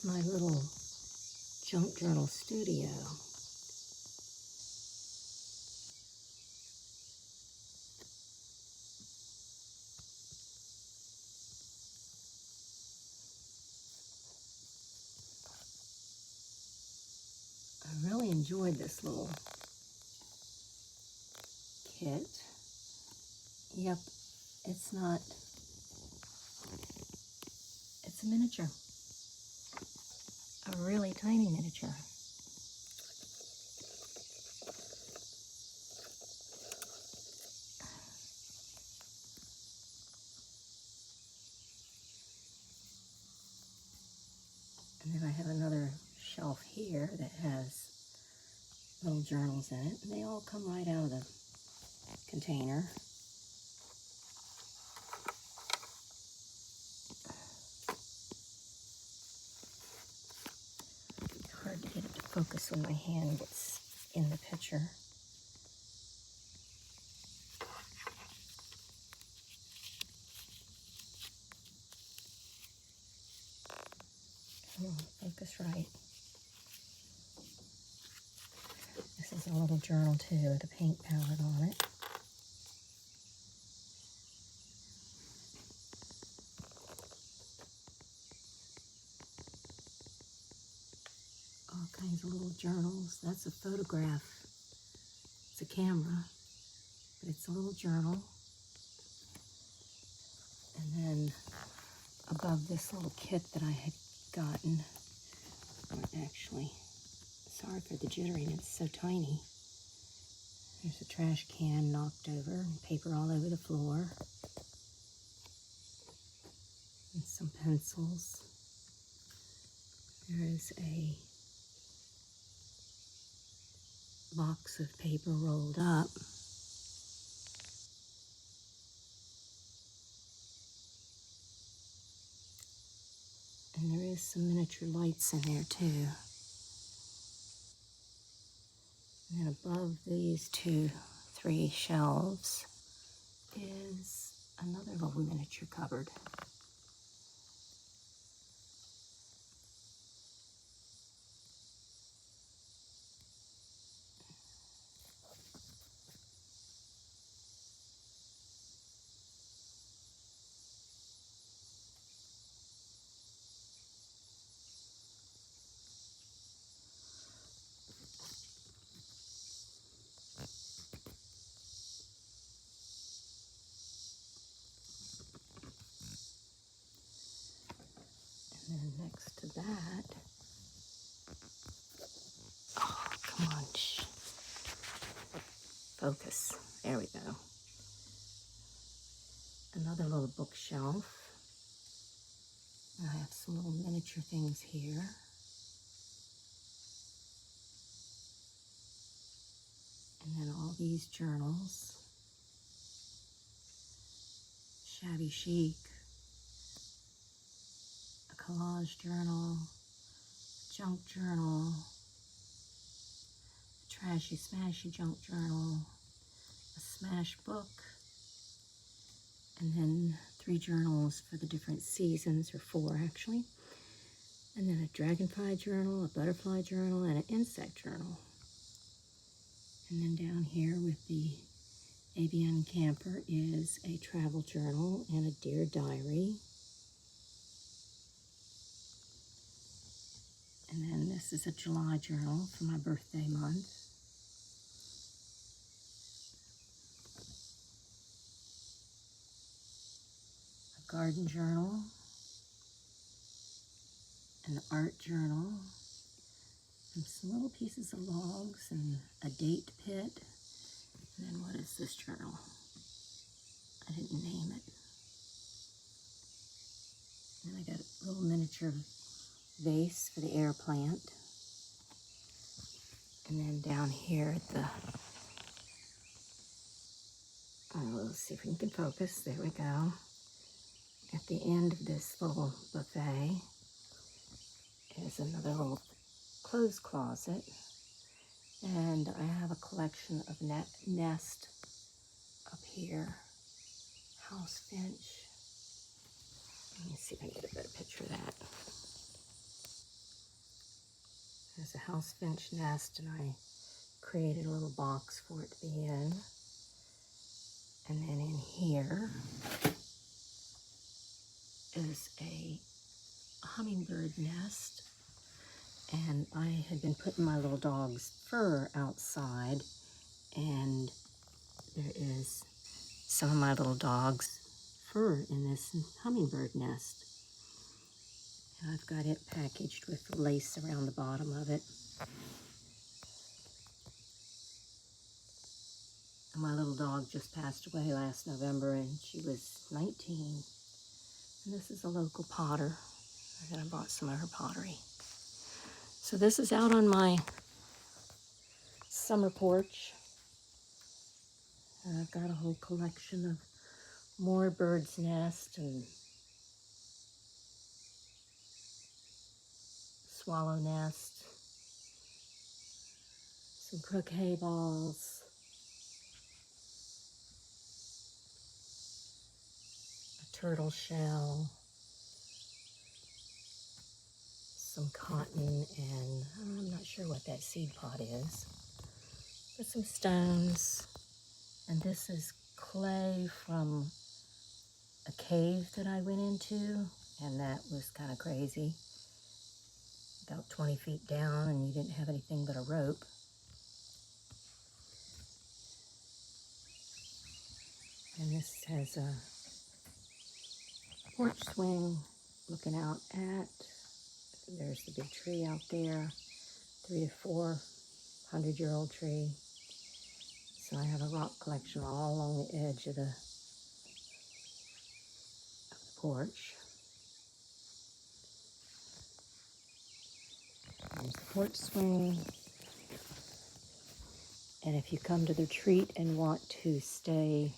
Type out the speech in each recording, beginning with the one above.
my little junk journal studio. I really enjoyed this little kit. Yep, it's a miniature. A really tiny miniature. And then I have another shelf here that has little journals in it, and they all come right out of the container. It's hard to get it to focus when my hand gets in the picture. Come on, focus right. This is a little journal too with a paint palette on it. All kinds of little journals. That's a photograph. It's a camera, but it's a little journal. And then above this little kit that I had gotten, or actually, sorry for the jittering, it's so tiny. There's a trash can knocked over, and paper all over the floor, and some pencils. There is a box of paper rolled up. And there is some miniature lights in there too. And then above these 3 shelves is another little miniature cupboard. And then next to that, oh, come on, shh. Focus. There we go. Another little bookshelf. I have some little miniature things here. And then all these journals. Shabby chic. A collage journal. Junk journal. A trashy smashy junk journal. A smash book. And then 3 journals for the different seasons, or 4 actually. And then a dragonfly journal, a butterfly journal, and an insect journal. And then down here with the ABN camper is a travel journal and a dear diary. And then this is a July journal for my birthday month. A garden journal. An art journal. And some little pieces of logs and a date pit. And then what is this journal? I didn't name it. And I got a little miniature vase for the air plant. And then down here at the, let's see if we can focus. There we go. At the end of this little buffet is another little clothes closet. And I have a collection of nest up here. House finch. Let me see if I can get a better picture of that. There's a house finch nest, and I created a little box for it to be in. And then in here is a hummingbird nest. And I had been putting my little dog's fur outside, and there is some of my little dog's fur in this hummingbird nest. And I've got it packaged with lace around the bottom of it. And my little dog just passed away last November, and she was 19. And this is a local potter. And I bought some of her pottery. So this is out on my summer porch. And I've got a whole collection of more bird's nest and swallow nest, some croquet balls, a turtle shell, some cotton, and I'm not sure what that seed pod is, but some stones. And this is clay from a cave that I went into, and that was kind of crazy. About 20 feet down, and you didn't have anything but a rope. And this has a porch swing looking out at, there's the big tree out there, 300 to 400-year-old tree. So I have a rock collection all along the edge of the porch. There's the porch swing. And if you come to the retreat and want to stay,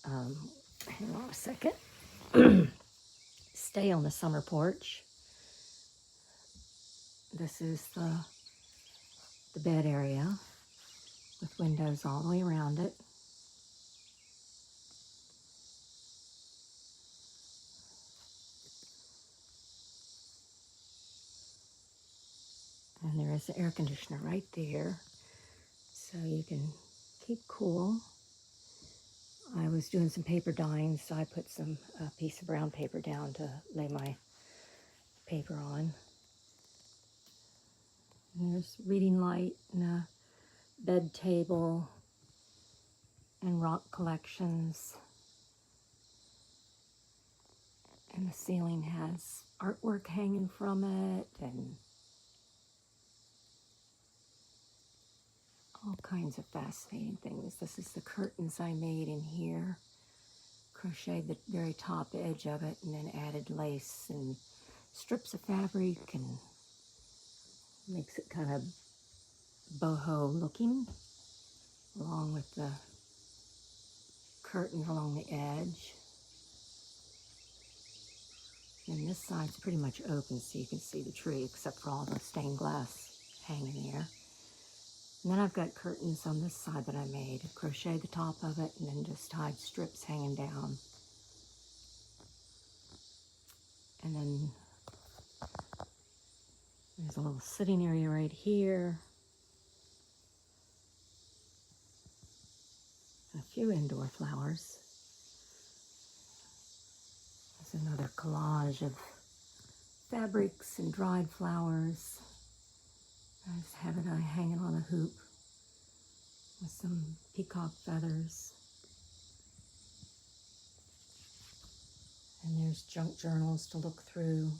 hang on a second, stay on the summer porch, this is the bed area with windows all the way around it. And there is the air conditioner right there, so you can keep cool. I was doing some paper dyeing, so I put a piece of brown paper down to lay my paper on. And there's reading light and a bed table and rock collections. And the ceiling has artwork hanging from it and all kinds of fascinating things. This is the curtains I made in here. Crocheted the very top edge of it and then added lace and strips of fabric and makes it kind of boho looking, along with the curtain along the edge. And this side's pretty much open, so you can see the tree, except for all the stained glass hanging there. And then I've got curtains on this side that I made. Crocheted the top of it and then just tied strips hanging down. And then there's a little sitting area right here. And a few indoor flowers. There's another collage of fabrics and dried flowers. I just have it hanging on a hoop with some peacock feathers. And there's junk journals to look through.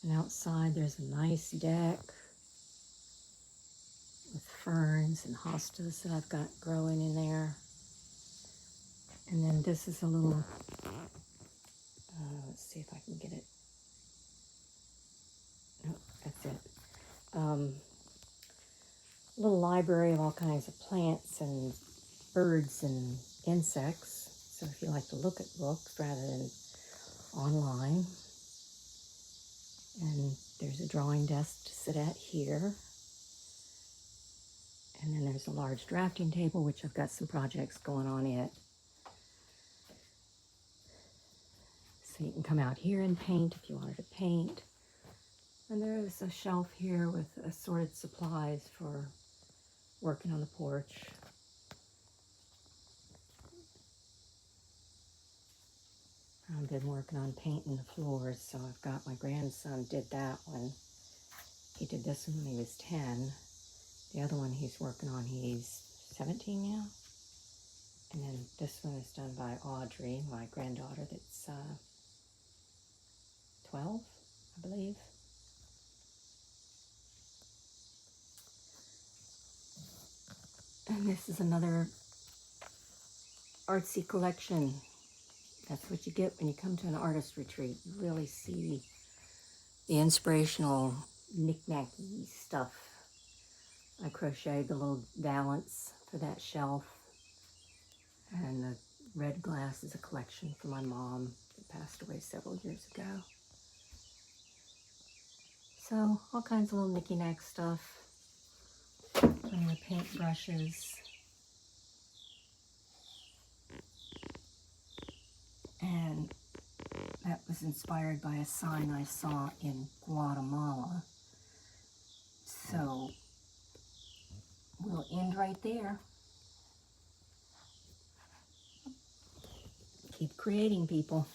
And outside there's a nice deck with ferns and hostas that I've got growing in there. And then this is a little, let's see if I can get it. Nope, that's it. Little library of all kinds of plants and birds and insects. So if you like to look at books rather than online. And there's a drawing desk to sit at here. And then there's a large drafting table, which I've got some projects going on it. So you can come out here and paint if you wanted to paint. And there's a shelf here with assorted supplies for working on the porch. I've been working on painting the floors, so I've got my grandson did that one. He did this one when he was 10. The other one he's working on, he's 17 now. And then this one is done by Audrey, my granddaughter, that's 12, I believe. And this is another artsy collection. That's what you get when you come to an artist retreat. You really see the inspirational knick-knacky stuff. I crocheted the little valance for that shelf. And the red glass is a collection for my mom that passed away several years ago. So all kinds of little knicky-knack stuff. Plenty of paint brushes. And that was inspired by a sign I saw in Guatemala. So we'll end right there. Keep creating, people.